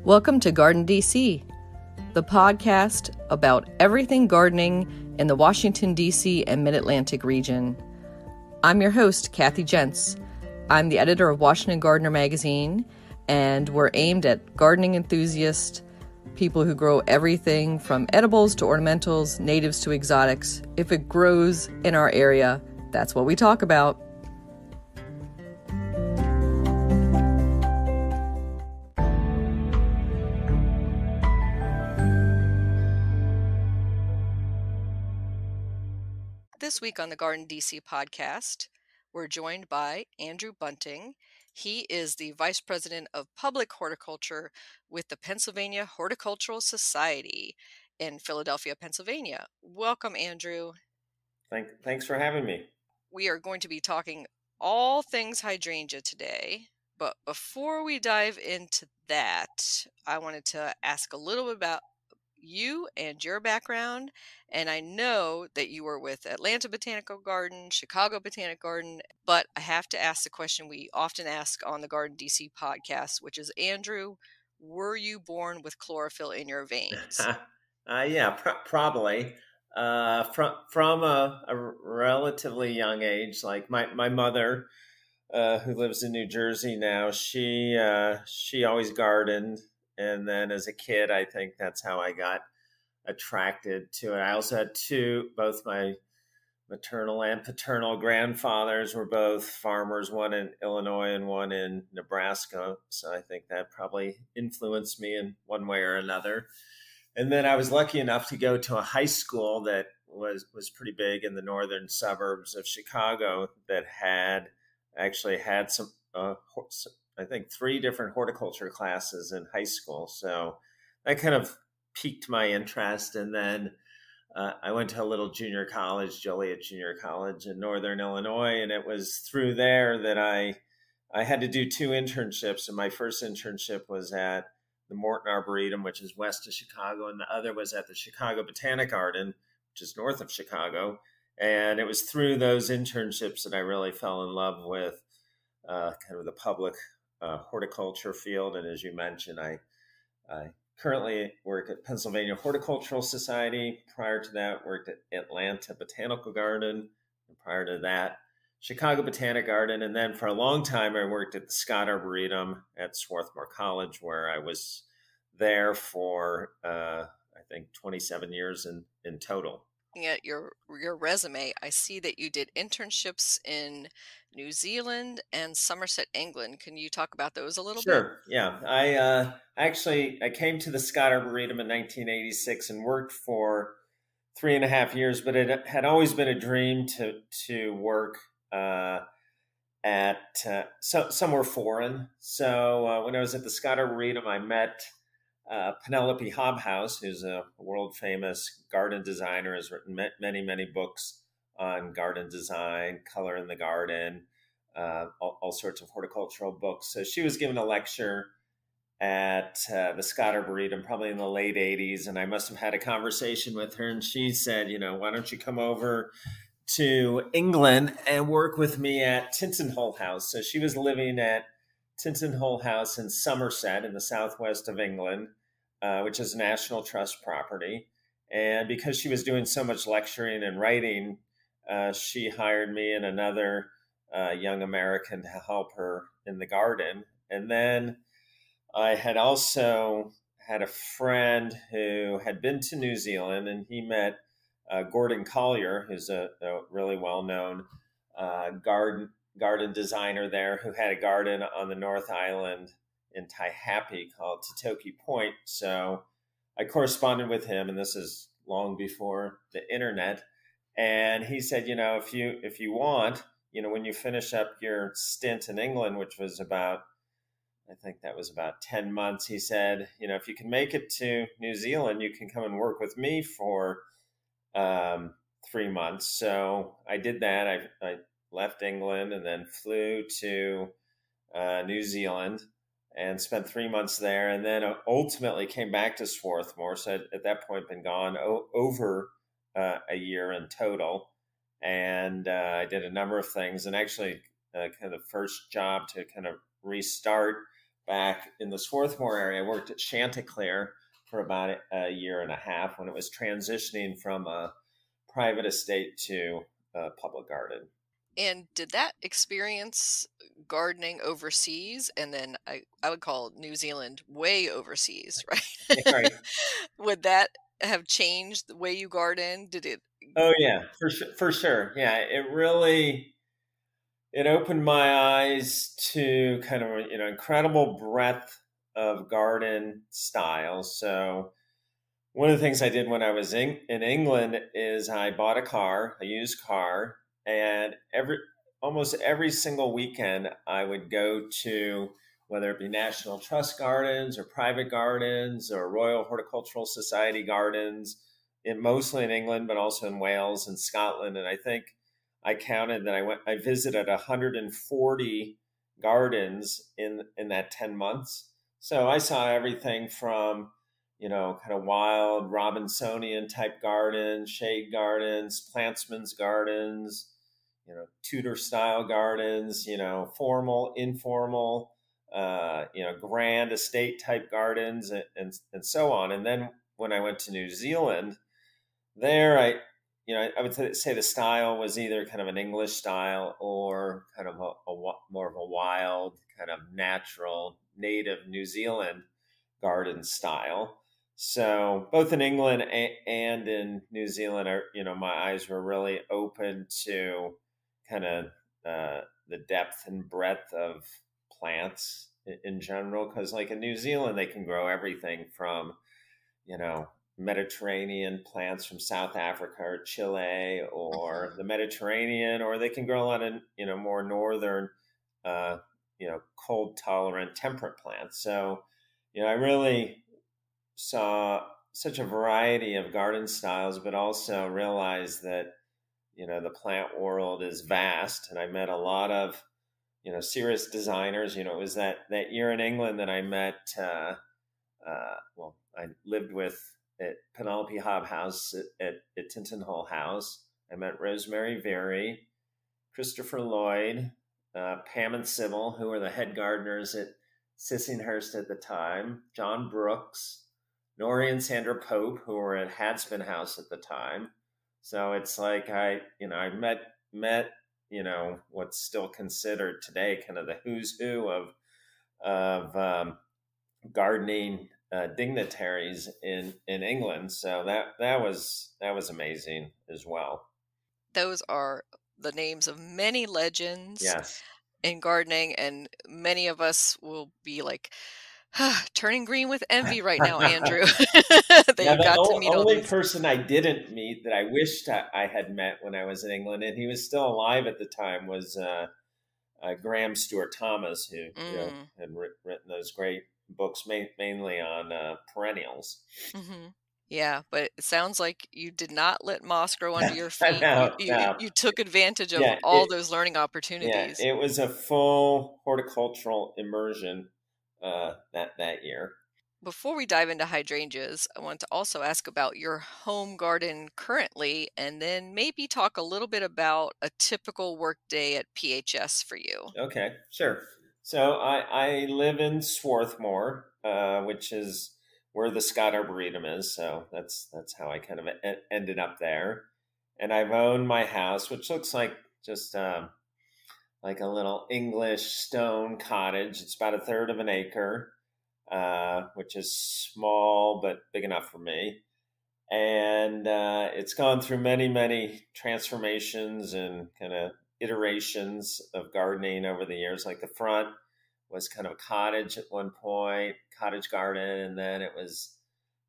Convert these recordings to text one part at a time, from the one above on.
Welcome to GardenDC, the podcast about everything gardening in the Washington, D.C. and Mid-Atlantic region. I'm your host, Kathy Jentz. I'm the editor of Washington Gardener magazine, and we're aimed at gardening enthusiasts, people who grow everything from edibles to ornamentals, natives to exotics. If it grows in our area, that's what we talk about. This week on the GardenDC podcast, we're joined by Andrew Bunting. He is the Vice President of Public Horticulture with the Pennsylvania Horticultural Society in Philadelphia, Pennsylvania. Welcome, Andrew. Thanks for having me. We are going to be talking all things hydrangea today. But before we dive into that, I wanted to ask a little bit about you and your background. And I know that you were with Atlanta Botanical Garden, Chicago Botanic Garden, but I have to ask the question we often ask on the GardenDC podcast, which is, Andrew, were you born with chlorophyll in your veins? Probably. From a relatively young age, like my mother, who lives in New Jersey now, she always gardened. And then as a kid, I think that's how I got attracted to it. I also had both my maternal and paternal grandfathers were both farmers, one in Illinois and one in Nebraska. So I think that probably influenced me in one way or another. And then I was lucky enough to go to a high school that was pretty big in the northern suburbs of Chicago that had some I think 3 different horticulture classes in high school. So that kind of piqued my interest. And then I went to a little junior college, Joliet Junior College in Northern Illinois. And it was through there that I had to do 2 internships. And my first internship was at the Morton Arboretum, which is west of Chicago. And the other was at the Chicago Botanic Garden, which is north of Chicago. And it was through those internships that I really fell in love with kind of the public horticulture field. And as you mentioned, I currently work at Pennsylvania Horticultural Society. Prior to that, worked at Atlanta Botanical Garden. And prior to that, Chicago Botanic Garden. And then for a long time, I worked at the Scott Arboretum at Swarthmore College, where I was there for, I think, 27 years in total. Looking at your resume, I see that you did internships in New Zealand and Somerset, England. Can you talk about those a little bit? Sure. Yeah. I came to the Scott Arboretum in 1986 and worked for 3.5 years, but it had always been a dream to work at somewhere foreign. So when I was at the Scott Arboretum, I met Penelope Hobhouse, who's a world famous garden designer, has written many, many books on garden design, color in the garden, all sorts of horticultural books. So she was giving a lecture at the Scott Arboretum probably in the late 80s. And I must have had a conversation with her. And she said, why don't you come over to England and work with me at Tintinhull House? So she was living at Tintinhull House in Somerset in the southwest of England, which is National Trust property. And because she was doing so much lecturing and writing, she hired me and another young American to help her in the garden. And then I had also had a friend who had been to New Zealand, and he met Gordon Collier, who's a really well-known garden designer there, who had a garden on the North Island in Taihape called Tatoki Point. So I corresponded with him, and this is long before the internet. And he said, if you want, when you finish up your stint in England, which was about 10 months, he said, if you can make it to New Zealand, you can come and work with me for 3 months. So I did that. I left England and then flew to New Zealand and spent 3 months there, and then ultimately came back to Swarthmore. So at that point, been gone over a year in total. And I did a number of things. And actually, kind of the first job to kind of restart back in the Swarthmore area. I worked at Chanticleer for about a year and a half when it was transitioning from a private estate to a public garden. And did that experience gardening overseas, and then I would call New Zealand way overseas, right? Right. Would that have changed the way you garden? Did it? Oh yeah, for sure. Yeah, it opened my eyes to kind of incredible breadth of garden styles. So one of the things I did when I was in England is I bought a used car, and almost every single weekend I would go to, whether it be National Trust gardens or private gardens or Royal Horticultural Society gardens, mostly in England, but also in Wales and Scotland. And I think I counted that I visited 140 gardens in that 10 months. So I saw everything from kind of wild Robinsonian type gardens, shade gardens, plantsman's gardens, Tudor style gardens, formal, informal, grand estate type gardens, and so on. And then when I went to New Zealand, there I would say the style was either kind of an English style or kind of more of a wild, kind of natural, native New Zealand garden style. So both in England and in New Zealand, my eyes were really open to kind of the depth and breadth of plants in general. Because like in New Zealand, they can grow everything from, Mediterranean plants from South Africa or Chile or the Mediterranean, or they can grow a lot of, more northern, uh, cold tolerant temperate plants. So, I really saw such a variety of garden styles, but also realized that, the plant world is vast. And I met a lot of, serious designers. It was that year in England that I met, I lived with at Penelope Hobhouse at Tinton Hall House. I met Rosemary Very, Christopher Lloyd, Pam and Sybil, who were the head gardeners at Sissinghurst at the time, John Brooks, Nori and Sandra Pope, who were at Hadsman House at the time. So it's like I met what's still considered today kind of the who's who of gardening dignitaries in England. So that was amazing as well. Those are the names of many legends Yes. in gardening, and many of us will be like turning green with envy right now, Andrew, that Yeah, you the got to meet all only these. person I didn't meet that I wished I had met when I was in England, and he was still alive at the time, was Graham Stewart Thomas, who Mm. had written those great books mainly on perennials. Hmm. Yeah, but it sounds like you did not let moss grow under your feet. You No, you no. you took advantage of Yeah, all those learning yeah, opportunities. it was a full horticultural immersion that year. Before we dive into hydrangeas, I want to also ask about your home garden currently, and then maybe talk a little bit about a typical workday at PHS for you. Okay, sure. So I live in Swarthmore, which is where the Scott Arboretum is. So that's how I kind of ended up there. And I've owned my house, which looks like just like a little English stone cottage. It's about a third of an acre, which is small but big enough for me. And it's gone through many transformations and kind of iterations of gardening over the years. Like the front was kind of a cottage at one point, cottage garden, and then it was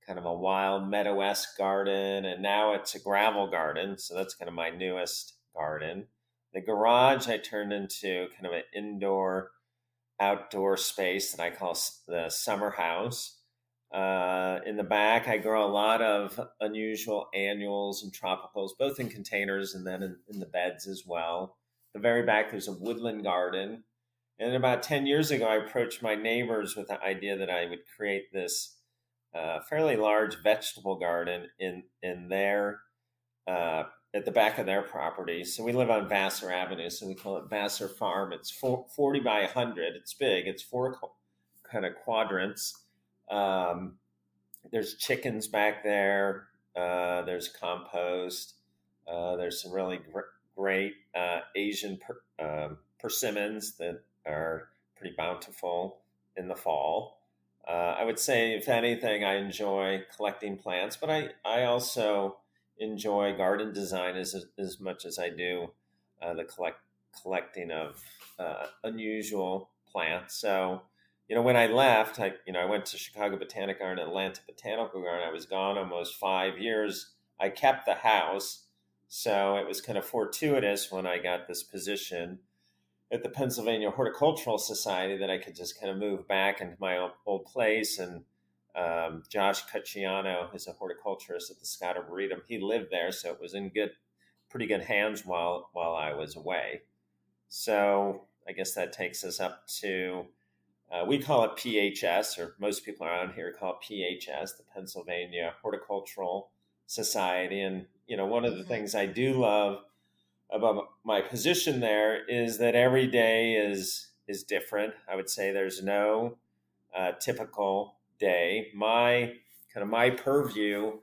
kind of a wild meadow-esque garden, and now it's a gravel garden. So that's kind of my newest garden. The garage I turned into kind of an indoor outdoor space that I call the summer house. In the back, I grow a lot of unusual annuals and tropicals, both in containers and then in the beds as well. The very back, there's a woodland garden. And about 10 years ago, I approached my neighbors with the idea that I would create this fairly large vegetable garden in their at the back of their property. So we live on Vassar Avenue, so we call it Vassar Farm. It's 40 by 100. It's big. It's 4 kind of quadrants. There's chickens back there. There's compost. There's some really great Asian persimmons that are pretty bountiful in the fall. I would say, if anything, I enjoy collecting plants, but I also enjoy garden design as much as I do the collecting of unusual plants. So, when I left, I went to Chicago Botanic Garden, Atlanta Botanical Garden. I was gone almost 5 years. I kept the house, so it was kind of fortuitous when I got this position at the Pennsylvania Horticultural Society that I could just kind of move back into my old place. And Josh Cacciano is a horticulturist at the Scott Arboretum. He lived there, so it was in pretty good hands while I was away. So I guess that takes us up to, we call it PHS, or most people around here call it PHS, the Pennsylvania Horticultural Society. And, one of the things I do love about my position there is that every day is different. I would say there's no typical day. My purview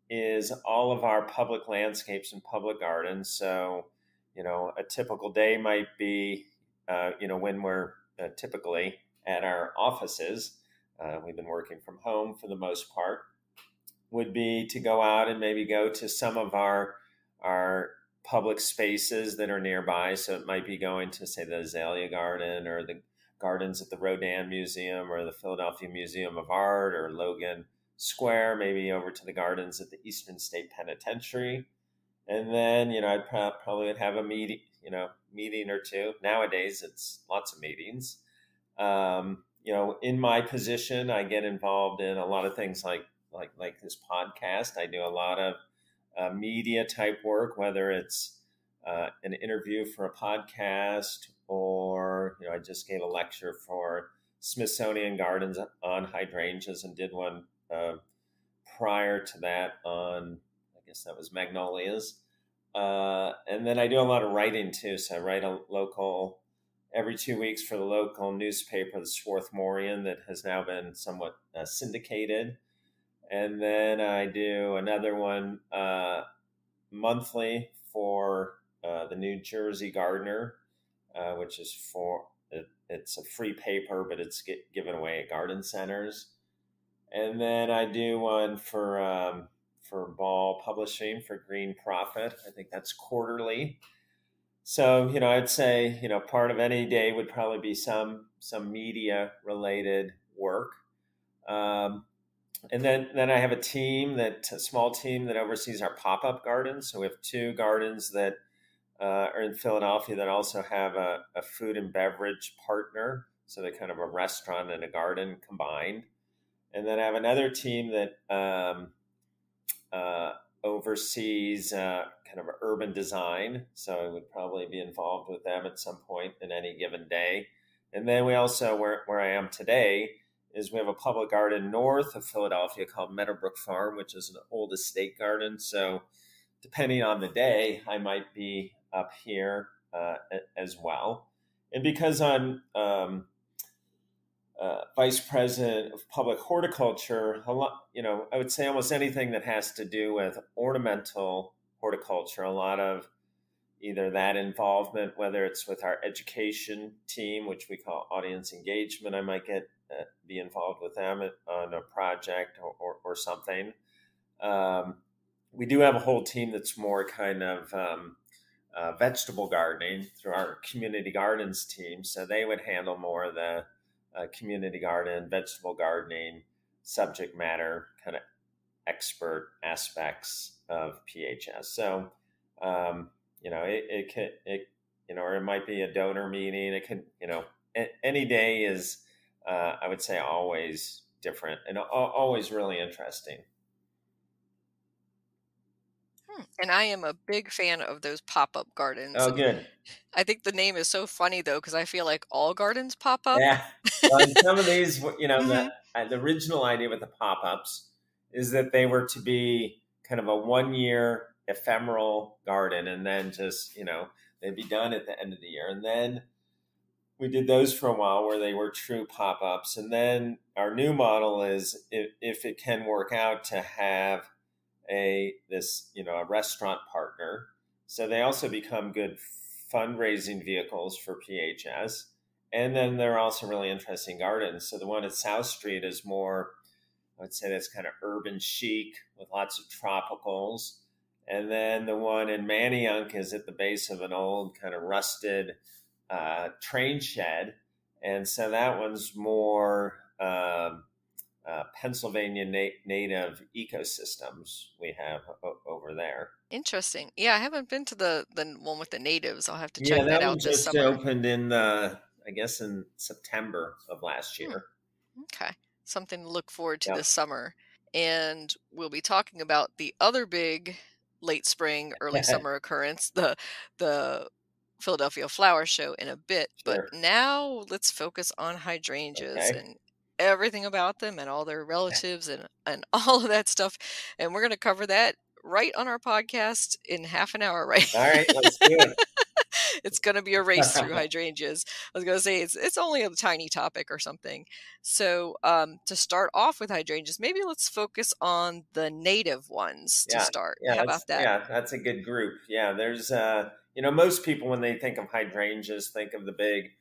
is all of our public landscapes and public gardens. So, a typical day might be, when we're typically at our offices, we've been working from home for the most part, would be to go out and maybe go to some of our public spaces that are nearby. So it might be going to, say, the Azalea Garden, or the gardens at the Rodin Museum, or the Philadelphia Museum of Art, or Logan Square, maybe over to the gardens at the Eastern State Penitentiary. And then, I'd probably would have a meeting or two. Nowadays, it's lots of meetings. In my position, I get involved in a lot of things like this podcast. I do a lot of media type work, whether it's an interview for a podcast, or I just gave a lecture for Smithsonian Gardens on hydrangeas, and did one prior to that on, I guess that was magnolias. And then I do a lot of writing too. So I write every 2 weeks for the local newspaper, the Swarthmorean, that has now been somewhat syndicated. And then I do another one monthly for the New Jersey Gardener, which is it's a free paper, but it's given away at garden centers. And then I do one for Ball Publishing for Green Profit. I think that's quarterly. So, I'd say, part of any day would probably be some media related work. And then I have a small team that oversees our pop-up gardens. So we have 2 gardens that are in Philadelphia that also have a food and beverage partner. So they're kind of a restaurant and a garden combined. And then I have another team that oversees kind of urban design. So I would probably be involved with them at some point in any given day. And then we also, where I am today, is we have a public garden north of Philadelphia called Meadowbrook Farm, which is an old estate garden. So depending on the day, I might be up here as well. And because I'm vice president of public horticulture, I would say almost anything that has to do with ornamental horticulture, a lot of either that involvement, whether it's with our education team, which we call audience engagement, I might be involved with them on a project or something. We do have a whole team that's more kind of vegetable gardening through our community gardens team. So they would handle more of the community garden, vegetable gardening, subject matter kind of expert aspects of PHS. So, it could, or it might be a donor meeting. It could, any day is, I would say, always different and always really interesting. And I am a big fan of those pop-up gardens. Oh, good. I think the name is so funny, though, because I feel like all gardens pop up. Yeah. Well, and some of these, the original idea with the pop-ups is that they were to be kind of a 1-year ephemeral garden, and then just, they'd be done at the end of the year. And then we did those for a while where they were true pop-ups. And then our new model is, if it can work out, to have a restaurant partner. So they also become good fundraising vehicles for PHS. And then they're also really interesting gardens. So the one at South Street is more, I would say that's kind of urban chic with lots of tropicals. And then the one in Manayunk is at the base of an old kind of rusted train shed. And so that one's more Pennsylvania native ecosystems we have over there. Interesting. Yeah, I haven't been to the one with the natives. I'll have to Yeah, check that that one out this just summer. opened in, I guess, in September of last year. Okay. Something to look forward to Yeah. this summer. And we'll be talking about the other big late spring, early summer occurrence, the Philadelphia Flower Show, in a bit. But Sure. now let's focus on hydrangeas Okay. and everything about them and all their relatives and all of that stuff. And we're going to cover that right on our podcast in half an hour, right? All right, let's do it. It's going to be a race through hydrangeas. I was going to say it's only a tiny topic or something. So to start off with hydrangeas, maybe let's focus on the native ones to start. How about that? That's a good group. Yeah, there's most people, when they think of hydrangeas, think of the big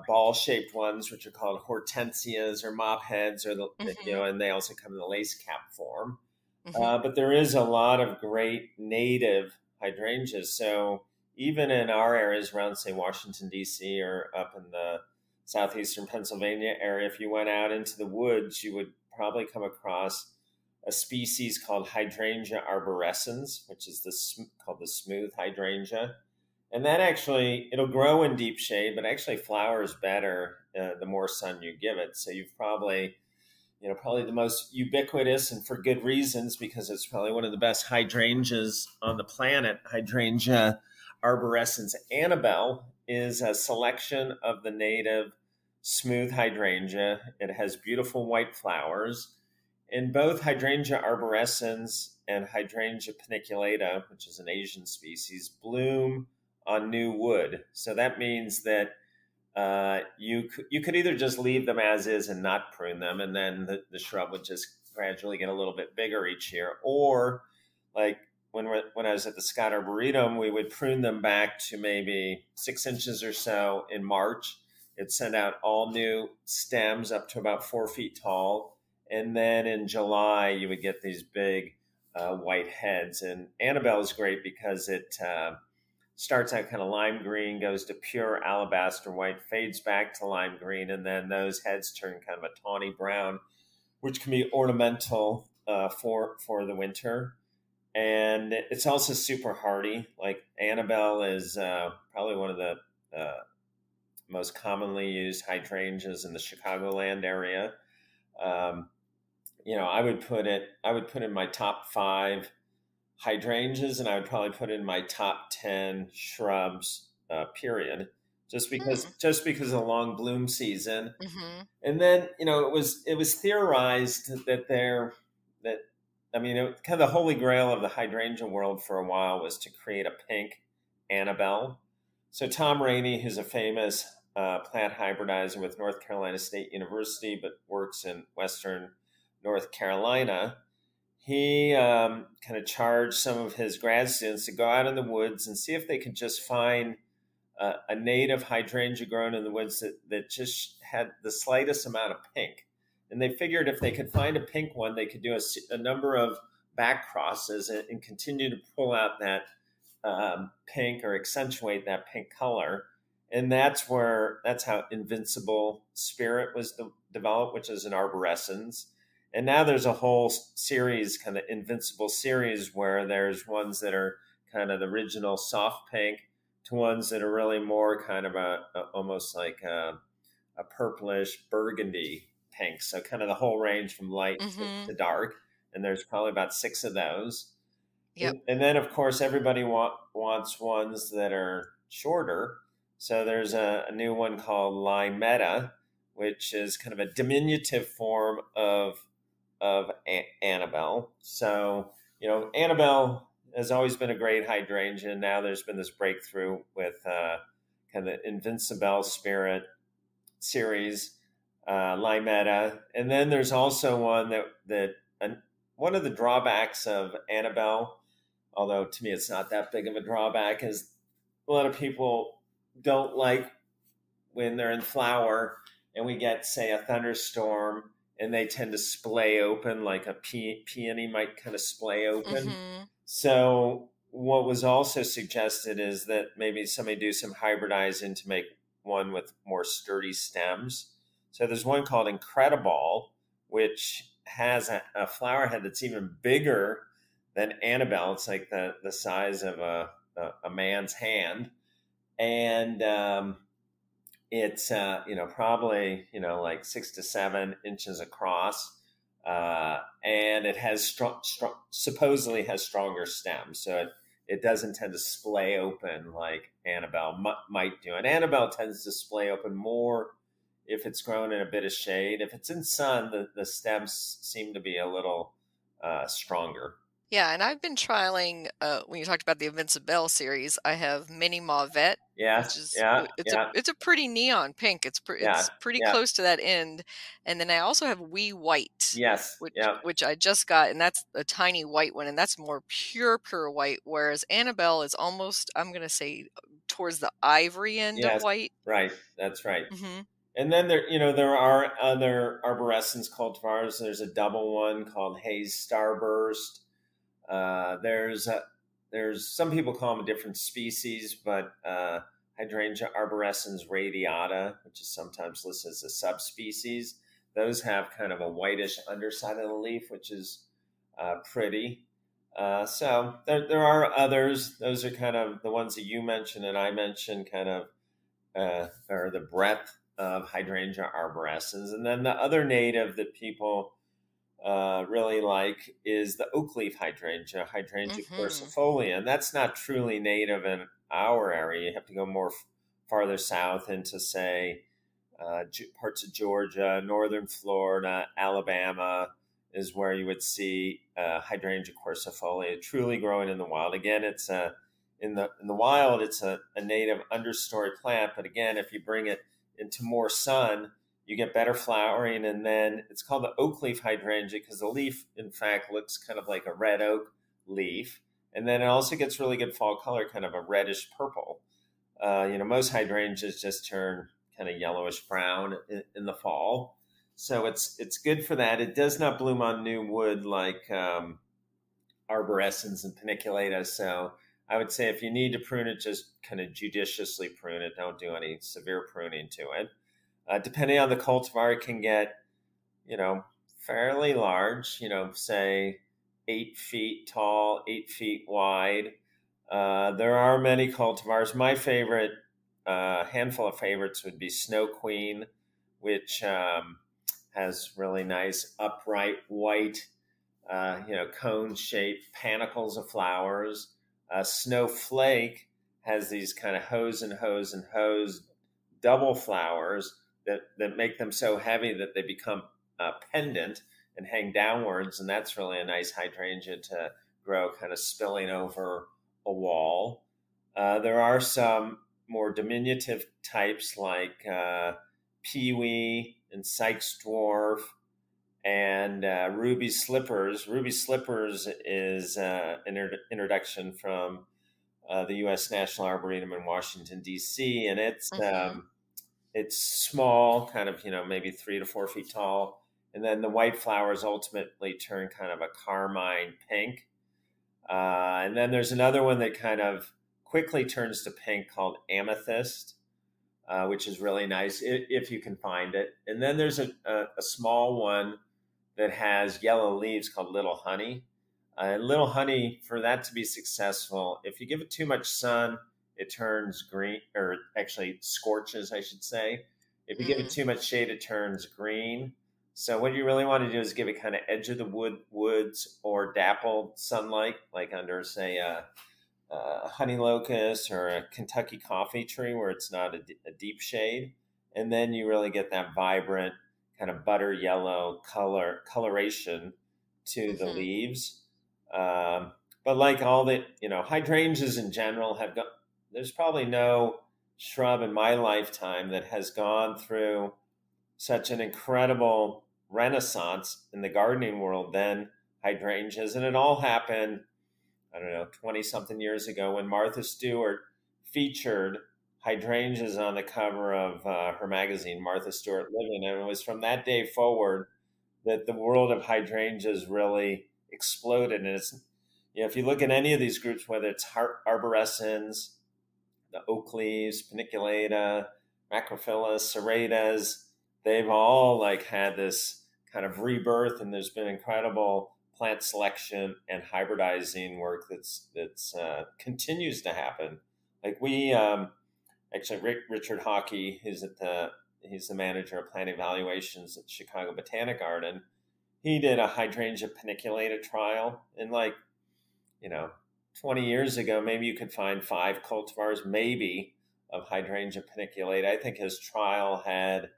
ball-shaped ones, which are called hortensias or mop heads, or and they also come in the lace cap form. But there is a lot of great native hydrangeas. So even in our areas around, say, Washington, D.C., or up in the southeastern Pennsylvania area, if you went out into the woods, you would probably come across a species called Hydrangea Arborescens, which is called the smooth hydrangea. And that actually, it'll grow in deep shade, but actually flowers better the more sun you give it. So you've probably the most ubiquitous, and for good reasons, because it's probably one of the best hydrangeas on the planet, Hydrangea Arborescens. Annabelle is a selection of the native smooth hydrangea. It has beautiful white flowers. And both Hydrangea Arborescens and Hydrangea Paniculata, which is an Asian species, bloom on new wood. So that means that you could either just leave them as is and not prune them, and then the shrub would just gradually get a little bit bigger each year. Or, like when I was at the Scott Arboretum, we would prune them back to maybe 6 inches or so in March. It'd send out all new stems up to about 4 feet tall. And then in July, you would get these big white heads. And Annabelle is great because it starts out kind of lime green, goes to pure alabaster white, fades back to lime green, and then those heads turn kind of a tawny brown, which can be ornamental for the winter. And it's also super hardy. Like Annabelle is probably one of the most commonly used hydrangeas in the Chicagoland area. I would put in my top 5 hydrangeas, and I would probably put in my top 10 shrubs, period, just because of the long bloom season. And then it was theorized that kind of the holy grail of the hydrangea world for a while was to create a pink Annabelle. So Tom Rainey, who's a famous plant hybridizer with North Carolina State University, but works in Western North Carolina, he kind of charged some of his grad students to go out in the woods and see if they could just find a native hydrangea grown in the woods that just had the slightest amount of pink. And they figured if they could find a pink one, they could do a number of back crosses and continue to pull out that pink, or accentuate that pink color. And that's how Invincible Spirit was developed, which is an arborescens. And now there's a whole series, kind of Invincible series, where there's ones that are kind of the original soft pink to ones that are really more kind of almost like a purplish burgundy pink. So kind of the whole range from light to dark. And there's probably about 6 of those. Yep. And then, of course, everybody wants ones that are shorter. So there's a new one called Limetta, which is kind of a diminutive form of Annabelle. So, Annabelle has always been a great hydrangea. Now there's been this breakthrough with kind of Invincible Spirit series, Limetta. And then there's also one one of the drawbacks of Annabelle, although to me it's not that big of a drawback, is a lot of people don't like when they're in flower and we get, say, a thunderstorm and they tend to splay open like a peony might kind of splay open. Mm-hmm. So what was also suggested is that maybe somebody do some hybridizing to make one with more sturdy stems. So there's one called Incredible, which has a flower head that's even bigger than Annabelle. It's like the size of a man's hand. And it's probably like 6 to 7 inches across, and it has supposedly has stronger stems, so it doesn't tend to splay open like Annabelle might do. And Annabelle tends to splay open more if it's grown in a bit of shade. If it's in sun, the stems seem to be a little stronger. Yeah, and I've been trialing, when you talked about the Invincible series, I have Mini Mauvette, which Yes, is yeah, yeah, it's a pretty neon pink. It's yeah, pretty yeah, close to that end. And then I also have Wee White, yes, yeah, which I just got, and that's a tiny white one, and that's more pure white, whereas Annabelle is almost, I'm gonna say, towards the ivory end of yes, white. right, that's right. Mm-hmm. And then there are other arborescens cultivars. There's a double one called Hayes Starburst. There's some people call them a different species, but Hydrangea Arborescens radiata, which is sometimes listed as a subspecies, those have kind of a whitish underside of the leaf, which is pretty. So there are others. Those are kind of the ones that you mentioned and I mentioned, kind of are the breadth of Hydrangea Arborescens. And then the other native that people really like is the oak leaf hydrangea, Hydrangea Mm-hmm. quercifolia, and that's not truly native in our area. You have to go more farther south into, say, parts of Georgia, northern Florida, Alabama is where you would see Hydrangea quercifolia truly growing in the wild. Again, it's in the wild, it's a native understory plant, but again, if you bring it into more sun, you get better flowering. And then it's called the oak leaf hydrangea because the leaf, in fact, looks kind of like a red oak leaf. And then it also gets really good fall color, kind of a reddish purple. Most hydrangeas just turn kind of yellowish brown in the fall. So it's good for that. It does not bloom on new wood like arborescens and paniculatas. So I would say if you need to prune it, just kind of judiciously prune it. Don't do any severe pruning to it. Depending on the cultivar, it can get, fairly large, say 8 feet tall, 8 feet wide. There are many cultivars. My favorite, handful of favorites would be Snow Queen, which has really nice upright white, cone-shaped panicles of flowers. Snowflake has these kind of hose and hose and hose double flowers that make them so heavy that they become pendant and hang downwards, and that's really a nice hydrangea to grow kind of spilling over a wall. There are some more diminutive types like peewee and Sykes dwarf and ruby slippers. Ruby slippers is an introduction from the U.S. National Arboretum in Washington, D.C., and Mm-hmm. it's small, kind of, maybe 3 to 4 feet tall. And then the white flowers ultimately turn kind of a carmine pink. And then there's another one that kind of quickly turns to pink called amethyst, which is really nice if you can find it. And then there's a small one that has yellow leaves called Little Honey. And Little Honey, for that to be successful, if you give it too much sun, it turns green, or actually scorches, I should say. If you give it Mm. too much shade, it turns green. So what you really want to do is give it kind of edge of the woods or dappled sunlight, like under, say, a honey locust or a Kentucky coffee tree where it's not a deep shade. And then you really get that vibrant kind of butter yellow coloration to the Mm-hmm. leaves. But like all the, hydrangeas in general have got, there's probably no shrub in my lifetime that has gone through such an incredible renaissance in the gardening world than hydrangeas. And it all happened, I don't know, 20 something years ago when Martha Stewart featured hydrangeas on the cover of her magazine, Martha Stewart Living. And it was from that day forward that the world of hydrangeas really exploded. And it's, if you look at any of these groups, whether it's arborescens, the oak leaves, Paniculata, Macrophylla, Serratas, they've all like had this kind of rebirth, and there's been incredible plant selection and hybridizing work that's continues to happen. Like we actually Richard Hockey, he's the manager of plant evaluations at Chicago Botanic Garden. He did a hydrangea paniculata trial, and 20 years ago, maybe you could find 5 cultivars, maybe, of Hydrangea paniculata. I think his trial had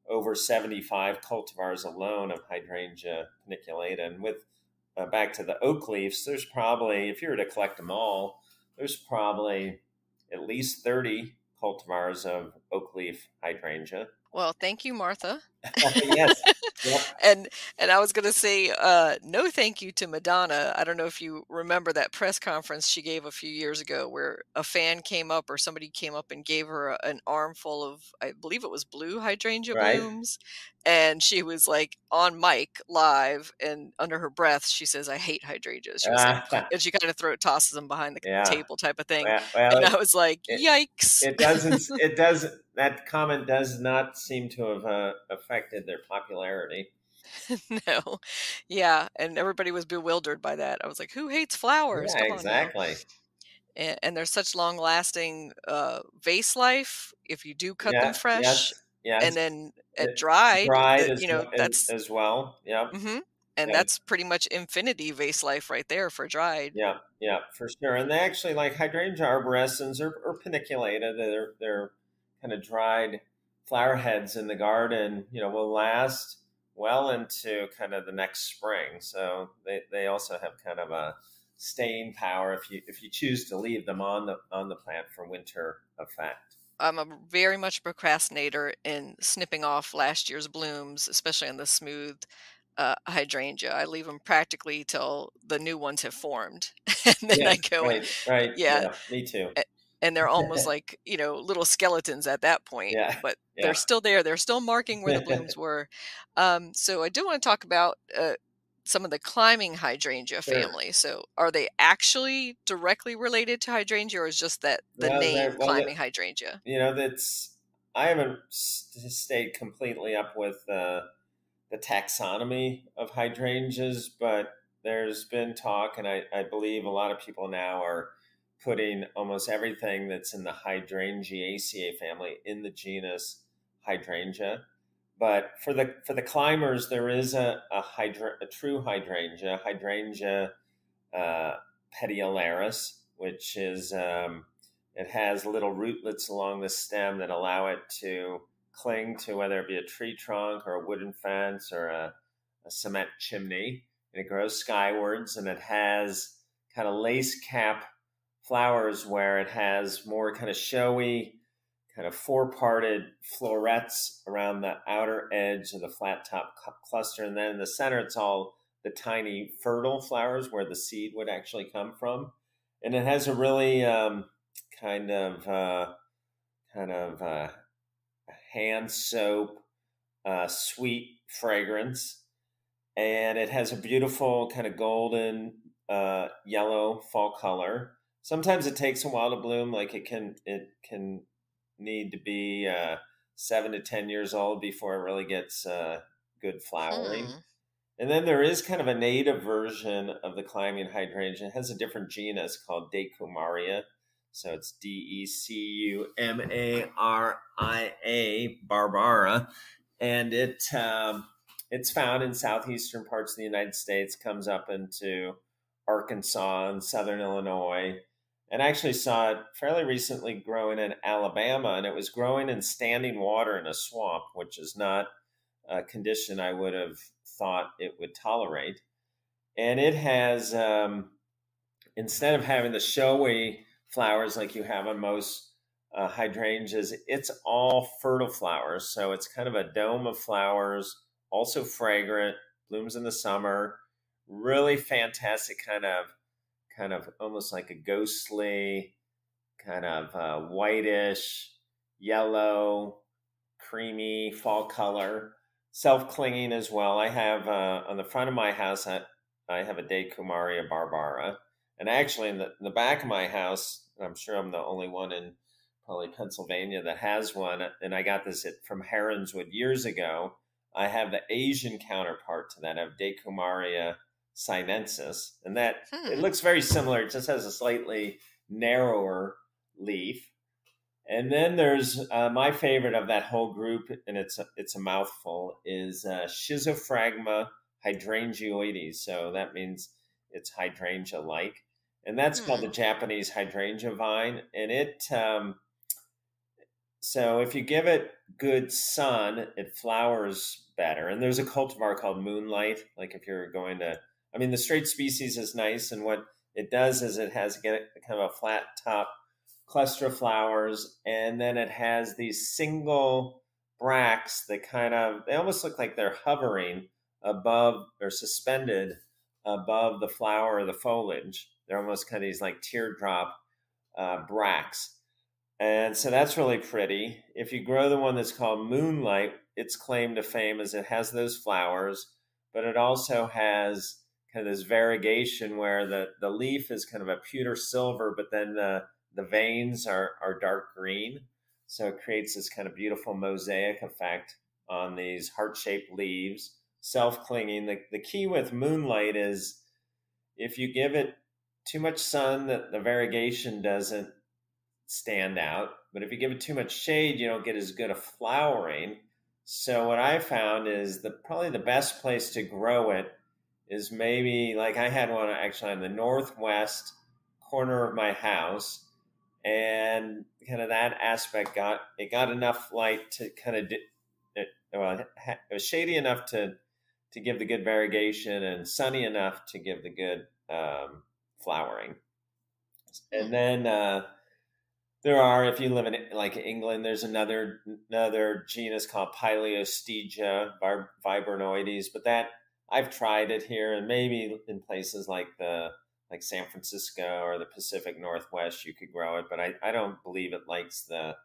over 75 cultivars alone of Hydrangea paniculata. And with back to the oak leaves, there's probably, if you were to collect them all, there's probably at least 30 cultivars of oak leaf hydrangea. Well, thank you, Martha. Yes. Yep. And I was going to say no thank you to Madonna. I don't know if you remember that press conference she gave a few years ago where a fan came up or somebody came up and gave her an armful of, I believe it was blue hydrangea Right. blooms. And she was like on mic live, and under her breath, she says, "I hate hydrangeas." She was like, and she kind of tosses them behind the Yeah. table type of thing. Well, And I was like, yikes. It doesn't, that comment does not seem to have affected their popularity. No. Yeah. And everybody was bewildered by that. I was like, who hates flowers? Yeah, Come on now. exactly. And there's such long lasting vase life if you do cut them fresh. Yes. And then dried, that's as well. Yeah. And that's pretty much infinity vase life right there for dried. Yeah, for sure. And they actually, like Hydrangea Arborescens or Paniculata, they're kind of dried flower heads in the garden, will last well into kind of the next spring. So they also have kind of a staying power if you choose to leave them on the plant for winter effect. I'm a very much procrastinator in snipping off last year's blooms, especially on the smooth hydrangea. I leave them practically till the new ones have formed, and then I go right. Yeah, me too. And they're almost like little skeletons at that point. Yeah, but they're still there. They're still marking where the blooms were. So I do want to talk about some of the climbing hydrangea family. So are they actually directly related to hydrangea, or is just that the name climbing hydrangea? I haven't stayed completely up with the taxonomy of hydrangeas, but there's been talk, and I believe a lot of people now are putting almost everything that's in the Hydrangeaceae family in the genus Hydrangea. But for the climbers, there is a true hydrangea, Hydrangea petiolaris, which is it has little rootlets along the stem that allow it to cling to whether it be a tree trunk or a wooden fence or a cement chimney. And it grows skywards, and it has kind of lace cap flowers where it has more kind of showy, kind of 4-parted florets around the outer edge of the flat top cluster. And then in the center, it's all the tiny fertile flowers where the seed would actually come from. And it has a really kind of hand soap, sweet fragrance. And it has a beautiful kind of golden yellow fall color. Sometimes it takes a while to bloom. Like it can need to be 7 to 10 years old before it really gets good flowering. And then there is kind of a native version of the climbing hydrangea. It has a different genus called Decumaria. So it's Decumaria, Barbara. And it's found in southeastern parts of the United States, comes up into Arkansas and southern Illinois. And I actually saw it fairly recently growing in Alabama, and it was growing in standing water in a swamp, which is not a condition I would have thought it would tolerate. And it has, instead of having the showy flowers like you have on most hydrangeas, it's all fertile flowers. So it's kind of a dome of flowers, also fragrant, blooms in the summer, really fantastic kind of almost like a ghostly, kind of whitish, yellow, creamy fall color, self-clinging as well. I have on the front of my house, I have a Decumaria barbara, and actually in the back of my house, I'm sure I'm the only one in probably Pennsylvania that has one, and I got this from Heronswood years ago. I have the Asian counterpart to that. I have Decumaria sinensis, and that it Hmm. looks very similar. It just has a slightly narrower leaf. And then there's my favorite of that whole group, and it's a mouthful, is Schizophragma Hydrangeoides. So that means it's hydrangea like, and that's called the Hmm. Japanese hydrangea vine. And so if you give it good sun, it flowers better. And there's a cultivar called Moonlight. Like if you're going to, I mean, the straight species is nice, and what it does is it has kind of a flat top cluster of flowers, and then it has these single bracts that they almost look like they're hovering above or suspended above the flower or the foliage. They're almost kind of these like teardrop bracts. And so that's really pretty. If you grow the one that's called Moonlight, its claim to fame is it has those flowers, but it also has kind of this variegation where the leaf is kind of a pewter silver, but then the veins are dark green. So it creates this kind of beautiful mosaic effect on these heart shaped leaves, self clinging. The key with Moonlight is if you give it too much sun, the variegation doesn't stand out. But if you give it too much shade, you don't get as good a flowering. So what I found is probably the best place to grow it is maybe like I had one actually on the northwest corner of my house, and kind of that aspect got enough light to kind of well, it was shady enough to give the good variegation and sunny enough to give the good flowering. And Hmm. then there are, if you live in like England, there's another genus called Pilostija Vibranoides, but that I've tried it here, and maybe in places like San Francisco or the Pacific Northwest, you could grow it, but I don't believe it likes the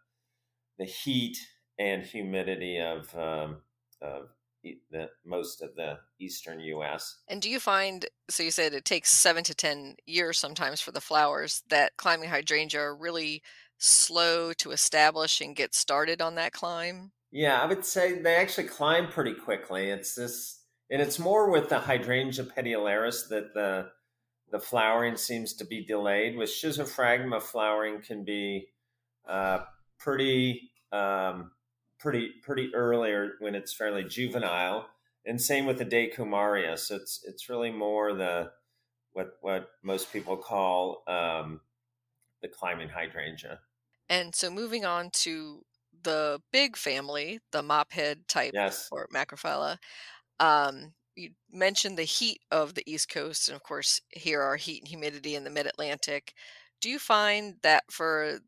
heat and humidity of the most of the eastern U.S. And do you find, so you said it takes 7 to 10 years sometimes for the flowers, that climbing hydrangea are really slow to establish and get started on that climb? Yeah, I would say they actually climb pretty quickly. And it's more with the Hydrangea petiolaris that the flowering seems to be delayed. With Schizophragma, flowering can be uh, pretty pretty earlier when it's fairly juvenile, and same with the Decumaria. So it's really more what most people call the climbing hydrangea. And so moving on to the big family, the mophead type Yes. or Macrophylla, you mentioned the heat of the East Coast, and of course, here are heat and humidity in the Mid Atlantic. Do you find that for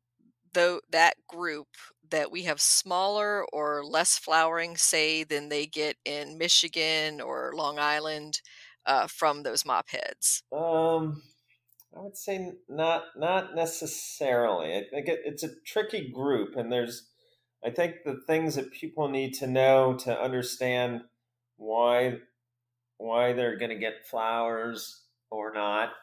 that group that we have smaller or less flowering, say, than they get in Michigan or Long Island from those mop heads? Um, I would say not necessarily. I think it's a tricky group, and I think the things that people need to know to understand why they're going to get flowers or not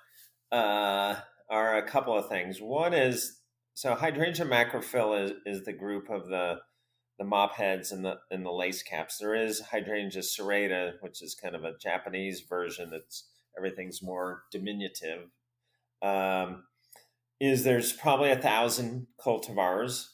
are a couple of things. One is so Hydrangea Macrophylla is the group of the mop heads and the lace caps. There is Hydrangea Serrata, which is kind of a Japanese version. That's everything's more diminutive. Um, there's probably 1,000 cultivars.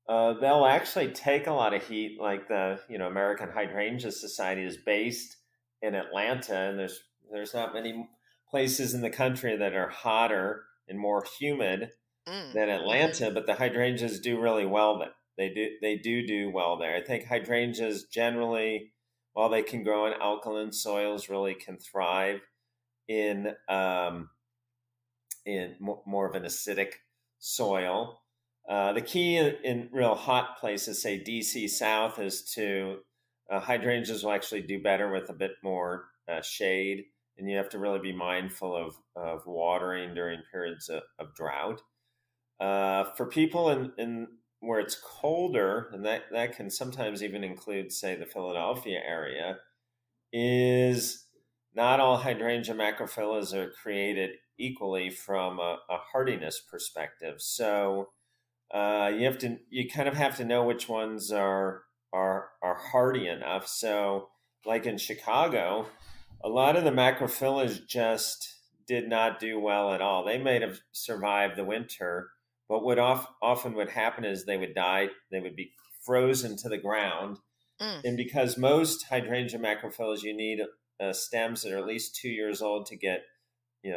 They'll actually take a lot of heat. Like the American Hydrangea Society is based in Atlanta, and there's not many places in the country that are hotter and more humid Mm, than hmm. Atlanta. But the hydrangeas do really well. That they do well there. I think hydrangeas generally, while they can grow in alkaline soils, really can thrive in more of an acidic soil. The key in real hot places, say DC South, is to hydrangeas will actually do better with a bit more shade, and you have to really be mindful of watering during periods of drought. For people in where it's colder, and that can sometimes even include, say, the Philadelphia area, is not all hydrangea macrophyllas are created equally from a hardiness perspective. So you kind of have to know which ones are hardy enough. So, like in Chicago, a lot of the macrophyllas just did not do well at all. They may have survived the winter, but what often would happen is they would die. They would be frozen to the ground, Mm. and because most hydrangea macrophyllas, you need stems that are at least 2 years old to get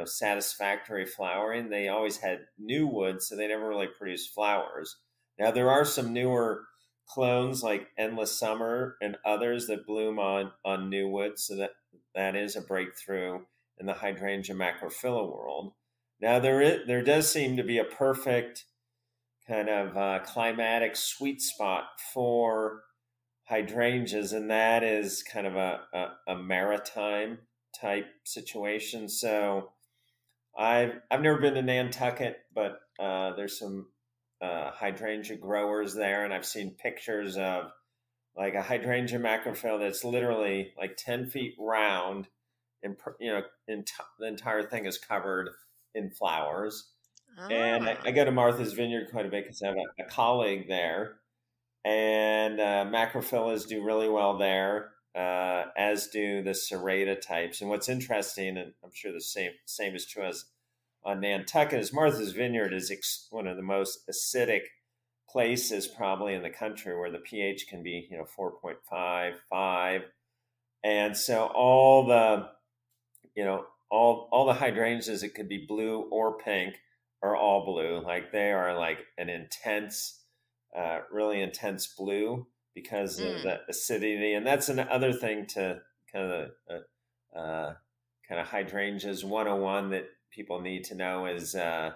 satisfactory flowering. They always had new wood, so they never really produced flowers. Now there are some newer clones like Endless Summer and others that bloom on new wood, so that is a breakthrough in the hydrangea macrophylla world. Now there does seem to be a perfect kind of climatic sweet spot for hydrangeas, and that is kind of a maritime type situation. So I've never been to Nantucket, but there's some hydrangea growers there, and I've seen pictures of like a hydrangea macrophylla that's literally like 10 feet round, and the entire thing is covered in flowers. And I Ah. go to Martha's Vineyard quite a bit because I have a colleague there, and macrophyllas do really well there, as do the serrata types. And what's interesting, and I'm sure the same is true as on Nantucket, is Martha's Vineyard is one of the most acidic places probably in the country, where the pH can be 4.5, 5, and so all the hydrangeas that could be blue or pink are all blue. Like they are like an intense, really intense blue because of Mm. the acidity. And that's another thing to kind of hydrangeas 101 that people need to know is the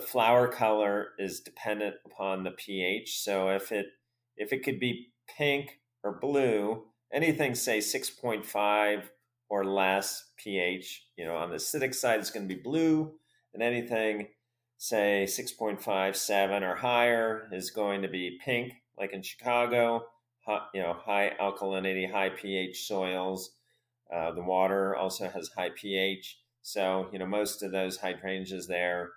flower color is dependent upon the pH. So if it could be pink or blue, anything say 6.5 or less pH, on the acidic side it's going to be blue, and anything say 6.5, 7 or higher is going to be pink, like in Chicago. High alkalinity, high pH soils. The water also has high pH. So, most of those hydrangeas there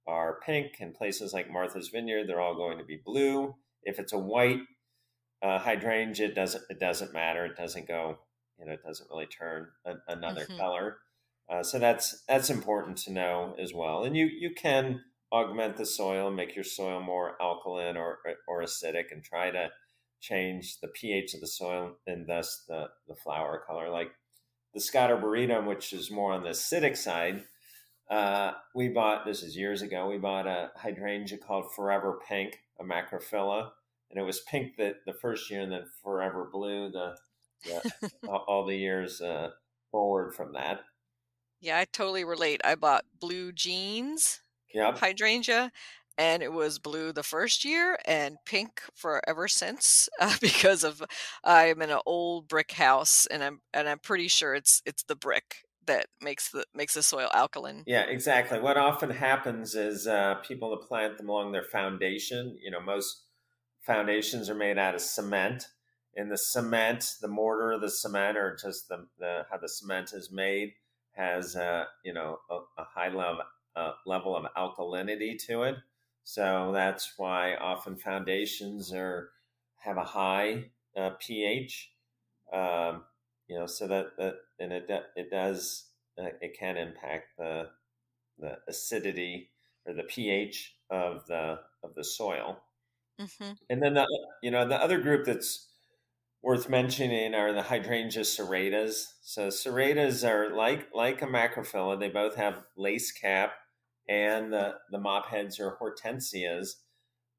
are pink, and places like Martha's Vineyard, they're all going to be blue. If it's a white hydrangea, it doesn't matter. It doesn't go, it doesn't really turn another Hmm. color. So that's important to know as well. And you can augment the soil, make your soil more alkaline or acidic, and try to change the pH of the soil and thus the flower color. Like the Scott Arboretum, which is more on the acidic side, we bought, this is years ago, we bought a hydrangea called Forever Pink, a macrophylla, and it was pink the first year, and then forever blue the all the years forward from that. Yeah, I totally relate. I bought blue jeans Yep. hydrangea, and it was blue the first year and pink for ever since, because of I'm in an old brick house, and I'm pretty sure it's the brick that makes the soil alkaline. Yeah, exactly. What often happens is people that plant them along their foundation. Most foundations are made out of cement. And the cement, the mortar of the cement, or just the how the cement is made, has a high level of alkalinity to it. So that's why often foundations have a high pH. So that and it does it can impact the acidity or the pH of the soil. Hmm. And then the other group that's worth mentioning are the Hydrangea Serratas. So serratas are like a macrophylla. They both have lace cap, and the mop heads are hortensias,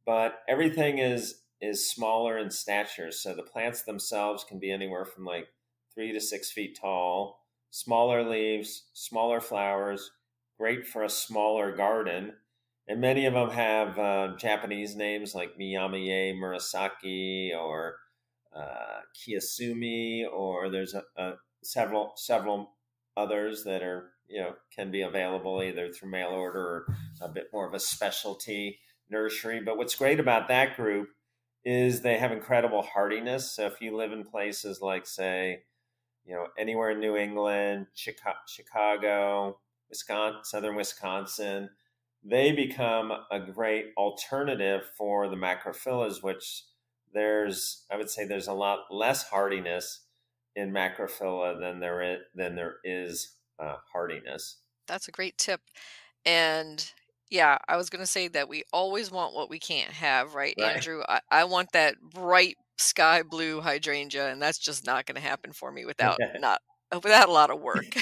but everything is smaller in stature. So the plants themselves can be anywhere from like 3 to 6 feet tall, smaller leaves, smaller flowers, great for a smaller garden. and many of them have Japanese names like Miyamaye Murasaki or Kiyasumi, or there's several others that are can be available either through mail order or a bit more of a specialty nursery. But what's great about that group is they have incredible hardiness. So if you live in places like, say, anywhere in New England, Chicago, Wisconsin, southern Wisconsin, they become a great alternative for the macrophyllas, which I would say there's a lot less hardiness in macrophylla than there is hardiness. That's a great tip. And yeah, I was going to say that we always want what we can't have, right, Right. Andrew? I want that bright sky blue hydrangea, and that's just not going to happen for me without a lot of work.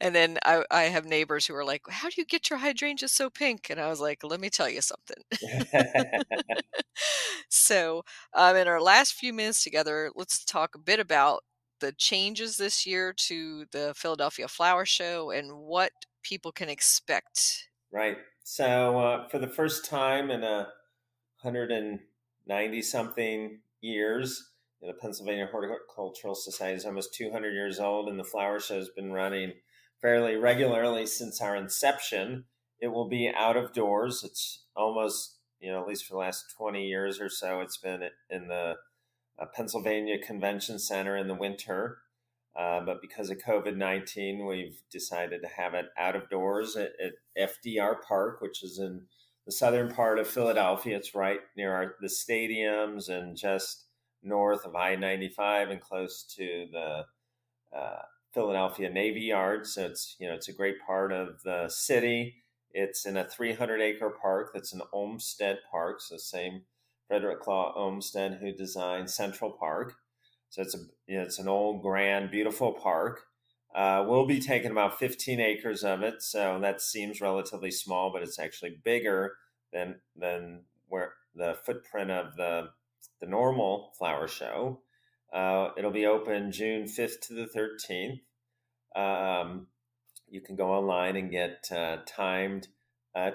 And then I have neighbors who are like, "How do you get your hydrangeas so pink?" And I was like, "Let me tell you something." So, in our last few minutes together, let's talk a bit about the changes this year to the Philadelphia Flower Show and what people can expect. Right. So for the first time in 190 something years, the Pennsylvania Horticultural Society is almost 200 years old, and the flower show has been running fairly regularly since our inception. It will be out of doors. It's almost, at least for the last 20 years or so, it's been in the Pennsylvania Convention Center in the winter. But because of COVID-19, we've decided to have it out of doors at FDR Park, which is in the southern part of Philadelphia. It's right near the stadiums and just north of I-95 and close to the Philadelphia Navy Yard. So it's a great part of the city. It's in a 300-acre park that's an Olmsted park, so same Frederick Law Olmsted who designed Central Park. So it's an old, grand, beautiful park. We'll be taking about 15 acres of it, so that seems relatively small, but it's actually bigger than where the footprint of the normal flower show. It'll be open June 5th to the 13th. You can go online and get timed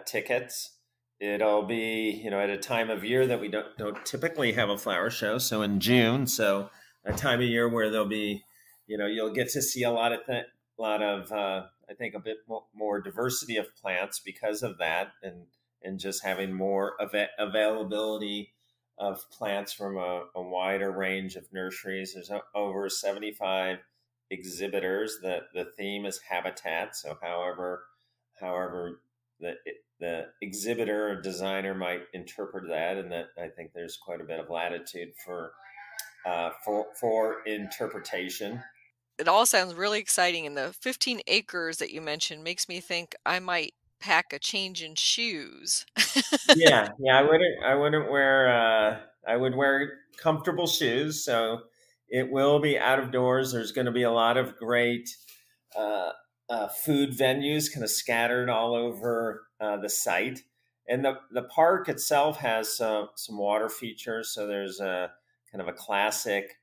tickets. It'll be, at a time of year that we don't typically have a flower show. So in June, so a time of year where there'll be, you'll get to see a lot of I think a bit more diversity of plants because of that, and just having more availability of plants from a wider range of nurseries. There's over 75 exhibitors. The theme is habitat. So however the exhibitor or designer might interpret that, and that I think there's quite a bit of latitude for interpretation. It all sounds really exciting, and the 15 acres that you mentioned makes me think I might pack a change in shoes. Yeah, I wouldn't wear. I would wear comfortable shoes. So it will be out of doors. There's going to be a lot of great food venues kind of scattered all over the site. And the park itself has some water features. So there's a kind of a classic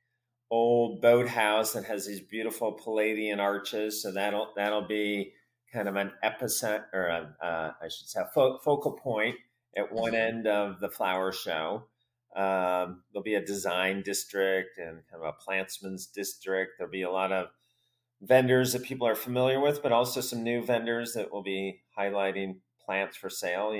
old boathouse that has these beautiful Palladian arches. So that'll be kind of an epicenter, or I should say, a focal point at one Mhm. end of the flower show. There'll be a design district and kind of a plantsman's district. There'll be a lot of vendors that people are familiar with, but also some new vendors that will be highlighting plants for sale.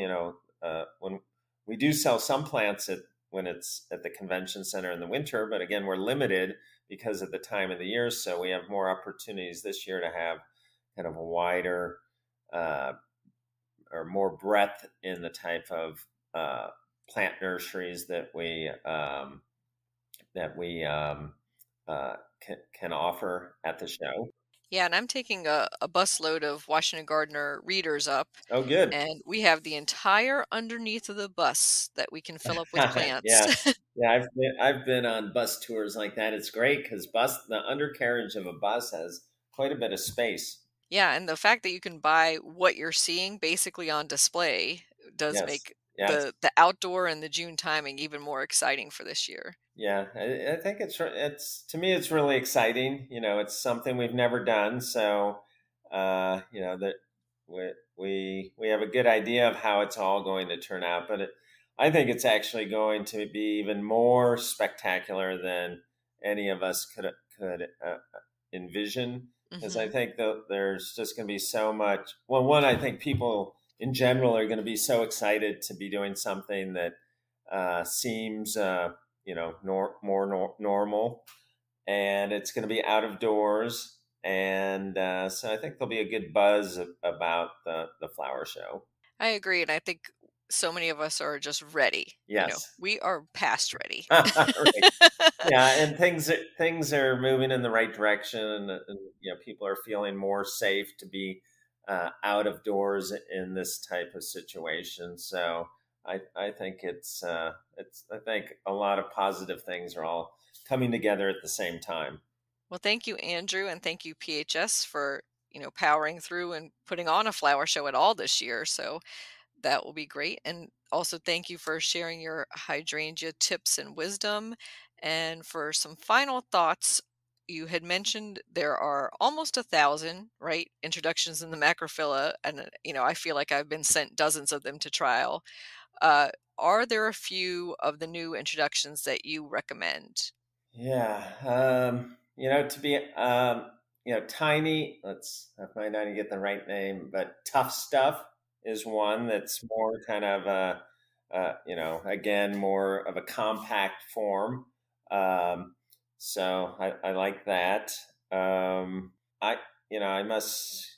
When we do sell some plants when it's at the convention center in the winter, but again, we're limited because of the time of the year. So we have more opportunities this year to have kind of a wider or more breadth in the type of plant nurseries that we can offer at the show. Yeah, and I'm taking a busload of Washington Gardener readers up, Oh, good. and we have the entire underneath of the bus that we can fill up with plants. Yeah, yeah. I've been on bus tours like that. It's great because the undercarriage of a bus has quite a bit of space. Yeah, and the fact that you can buy what you're seeing basically on display does Yes, make yes, the outdoor and the June timing even more exciting for this year. yeah. I think it's to me it's really exciting. It's something we've never done. So that we have a good idea of how it's all going to turn out, but I think it's actually going to be even more spectacular than any of us could envision, because I think that there's just going to be so much. Well, one, I think people in general are going to be so excited to be doing something that seems more normal, and it's going to be out of doors, and so I think there'll be a good buzz about the flower show. I agree, and I think so many of us are just ready. Yes, we are past ready. Right. Yeah, and things are moving in the right direction, and people are feeling more safe to be out of doors in this type of situation. So I think I think a lot of positive things are all coming together at the same time. Well, thank you, Andrew, and thank you, PHS, for powering through and putting on a flower show at all this year. So that will be great. And also thank you for sharing your hydrangea tips and wisdom. And for some final thoughts, you had mentioned there are almost 1,000, right, introductions in the Macrophylla, and I feel like I've been sent dozens of them to trial. Are there a few of the new introductions that you recommend? Yeah, to be tiny. I might not get the right name, but Tough Stuff is one that's more kind of again, more of a compact form. So I like that. I must,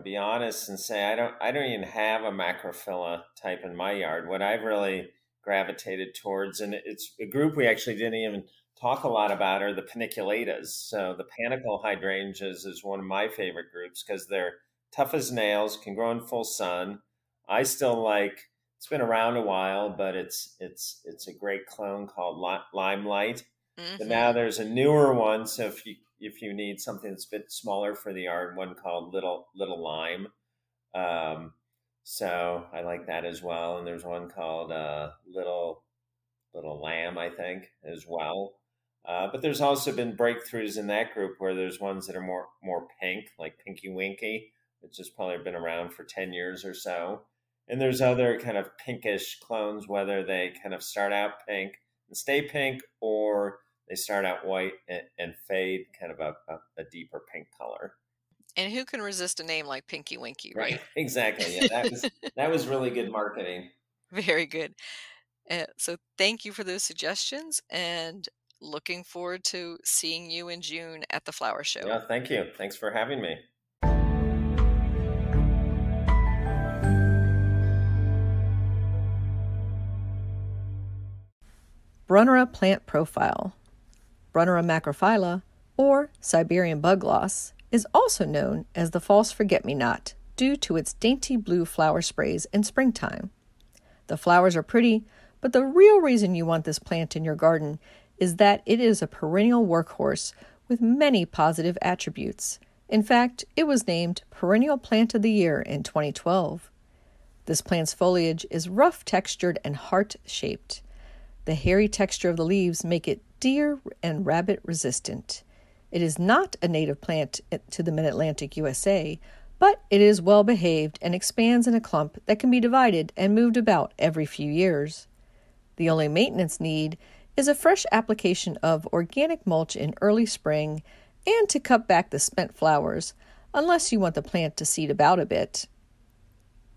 be honest and say I don't even have a Macrophylla type in my yard. What I've really gravitated towards, and it's a group we actually didn't even talk a lot about, are the Paniculatas. So the Panicle Hydrangeas is one of my favorite groups because they're tough as nails, can grow in full sun. I still like. It's been around a while, but it's a great clone called Limelight. But now there's a newer one. So if you need something that's a bit smaller for the yard, one called Little Lime. So I like that as well. And there's one called Little Lamb, I think, as well. But there's also been breakthroughs in that group where there's ones that are more pink, like Pinky Winky, which has probably been around for 10 years or so. And there's other kind of pinkish clones, whether they kind of start out pink and stay pink, or they start out white and fade kind of a deeper pink color. And who can resist a name like Pinky Winky, right? Exactly. Yeah, that was really good marketing. Very good. So thank you for those suggestions, and looking forward to seeing you in June at the flower show. Yeah, thank you. Thanks for having me. Brunnera plant profile. Brunnera macrophylla, or Siberian bugloss, is also known as the false forget-me-not due to its dainty blue flower sprays in springtime. The flowers are pretty, but the real reason you want this plant in your garden is that it is a perennial workhorse with many positive attributes. In fact, it was named Perennial Plant of the Year in 2012. This plant's foliage is rough-textured and heart-shaped. The hairy texture of the leaves make it deer and rabbit resistant. It is not a native plant to the mid-Atlantic USA, but it is well behaved and expands in a clump that can be divided and moved about every few years. The only maintenance need is a fresh application of organic mulch in early spring and to cut back the spent flowers, unless you want the plant to seed about a bit.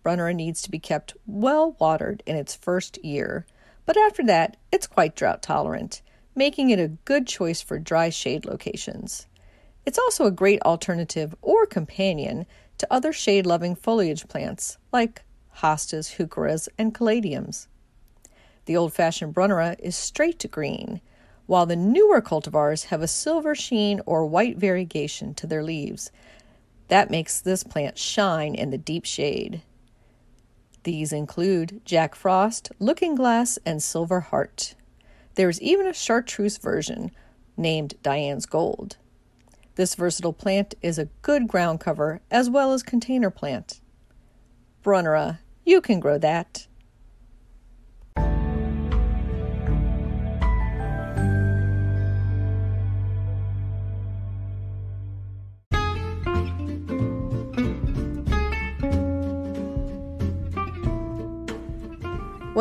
Brunnera needs to be kept well watered in its first year, but after that, it's quite drought tolerant, making it a good choice for dry shade locations. It's also a great alternative or companion to other shade-loving foliage plants like hostas, heucheras, and caladiums. The old-fashioned Brunnera is straight green, while the newer cultivars have a silver sheen or white variegation to their leaves. That makes this plant shine in the deep shade. These include Jack Frost, Looking Glass, and Silver Heart. There is even a chartreuse version named Diane's Gold. This versatile plant is a good ground cover as well as container plant. Brunnera, you can grow that.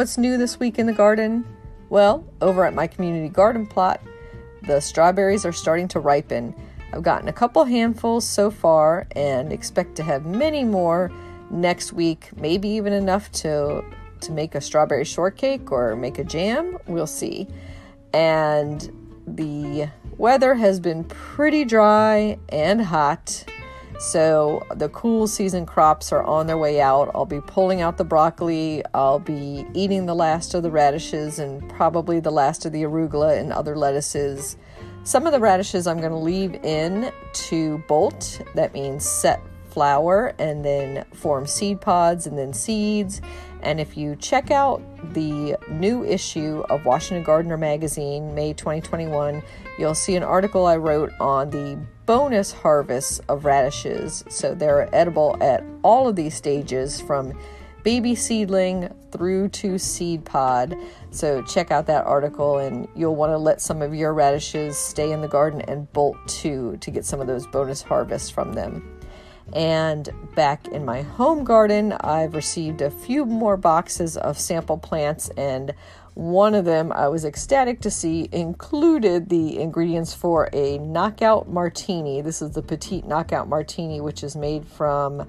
what's new this week in the garden? Well, over at my community garden plot, the strawberries are starting to ripen. I've gotten a couple handfuls so far and expect to have many more next week, maybe even enough to make a strawberry shortcake or make a jam. We'll see. And the weather has been pretty dry and hot, so the cool season crops are on their way out. I'll be pulling out the broccoli. I'll be eating the last of the radishes and probably the last of the arugula and other lettuces. Some of the radishes I'm going to leave in to bolt. That means set flower and then form seed pods and then seeds. And if you check out the new issue of Washington Gardener magazine, May 2021, you'll see an article I wrote on the bonus harvests of radishes. So they're edible at all of these stages, from baby seedling through to seed pod. So check out that article, and you'll want to let some of your radishes stay in the garden and bolt too to get some of those bonus harvests from them. And back in my home garden, I've received a few more boxes of sample plants, and one of them I was ecstatic to see included the ingredients for a knockout martini. This is the Petite knockout martini, which is made from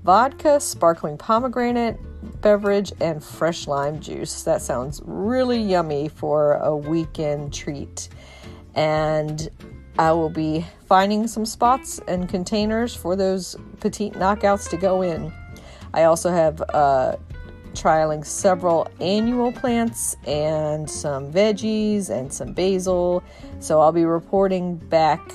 vodka, sparkling pomegranate beverage, and fresh lime juice. That sounds really yummy for a weekend treat. And I will be finding some spots and containers for those Petite knockouts to go in. I also have trialing several annual plants and some veggies and some basil. So I'll be reporting back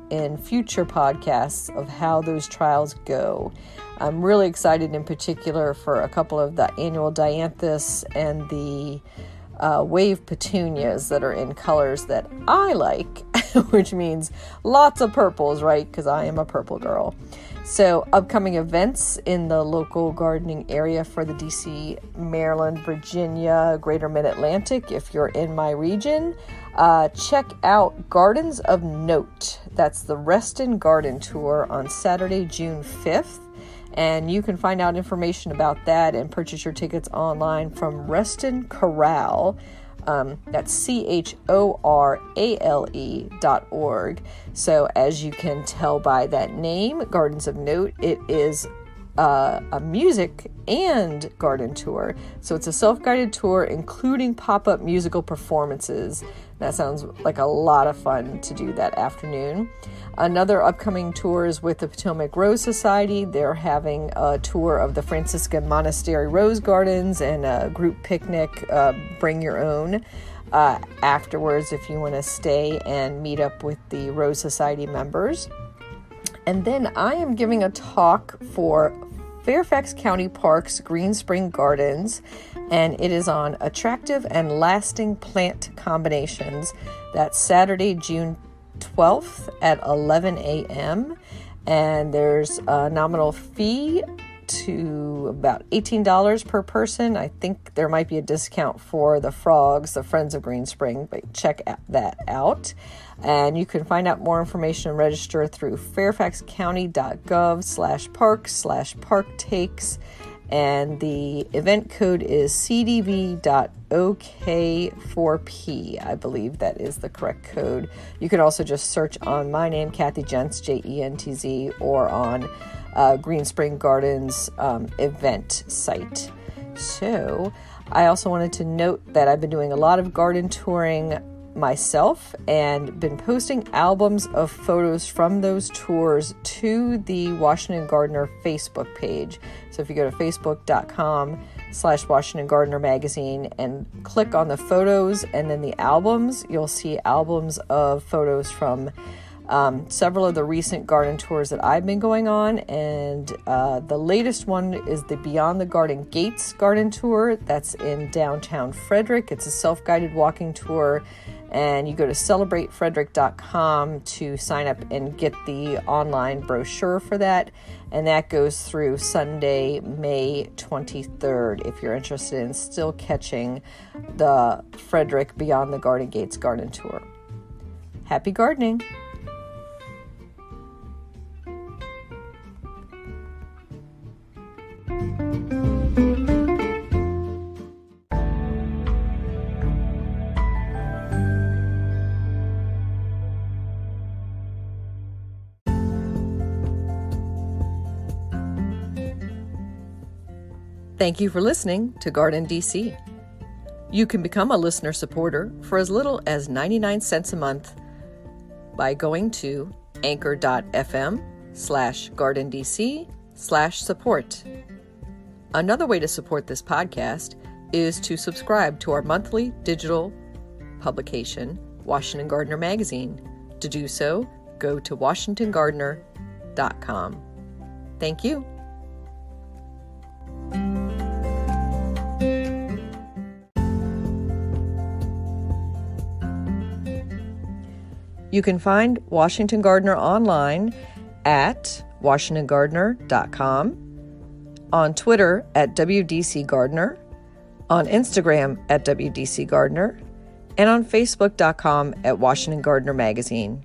in future podcasts of how those trials go. I'm really excited in particular for a couple of the annual dianthus and the wave petunias that are in colors that I like, which means lots of purples, right? Because I am a purple girl. So upcoming events in the local gardening area for the DC, Maryland, Virginia, Greater Mid-Atlantic. If you're in my region, check out Gardens of Note. That's the Reston Garden Tour on Saturday, June 5th. And you can find out information about that and purchase your tickets online from Reston Corral. That's CHORALE.org. So as you can tell by that name, Gardens of Note, it is a music and garden tour. So it's a self-guided tour including pop-up musical performances. That sounds like a lot of fun to do that afternoon. Another upcoming tour is with the Potomac Rose Society. They're having a tour of the Franciscan Monastery Rose Gardens and a group picnic, bring your own. Afterwards, if you want to stay and meet up with the Rose Society members. And then I am giving a talk for Fairfax County Parks Green Spring Gardens, and it is on attractive and lasting plant combinations. That's Saturday, June 12th at 11 a.m. And there's a nominal fee to about $18 per person. I think there might be a discount for the frogs, the Friends of Green Spring, but check that out. And you can find out more information and register through fairfaxcounty.gov/parks/parktakes. And the event code is CDV.OK4P. I believe that is the correct code. You can also just search on my name, Kathy Jentz, Jentz, or on Green Spring Gardens event site. So I also wanted to note that I've been doing a lot of garden touring myself and been posting albums of photos from those tours to the Washington Gardener Facebook page. So if you go to facebook.com/Washington Gardener magazine and click on the photos and then the albums, you'll see albums of photos from several of the recent garden tours that I've been going on. And the latest one is the Beyond the Garden Gates garden tour. That's in downtown Frederick. It's a self-guided walking tour. And you go to celebratefrederick.com to sign up and get the online brochure for that. And that goes through Sunday, May 23rd, if you're interested in still catching the Frederick Beyond the Garden Gates garden tour. Happy gardening! Thank you for listening to GardenDC. You can become a listener supporter for as little as 99 cents a month by going to anchor.fm/GardenDC/support. Another way to support this podcast is to subscribe to our monthly digital publication, Washington Gardener Magazine. To do so, go to washingtongardener.com. Thank you. You can find Washington Gardener online at washingtongardener.com, on Twitter at WDC Gardener, on Instagram at WDC Gardener, and on Facebook.com at Washington Gardener Magazine.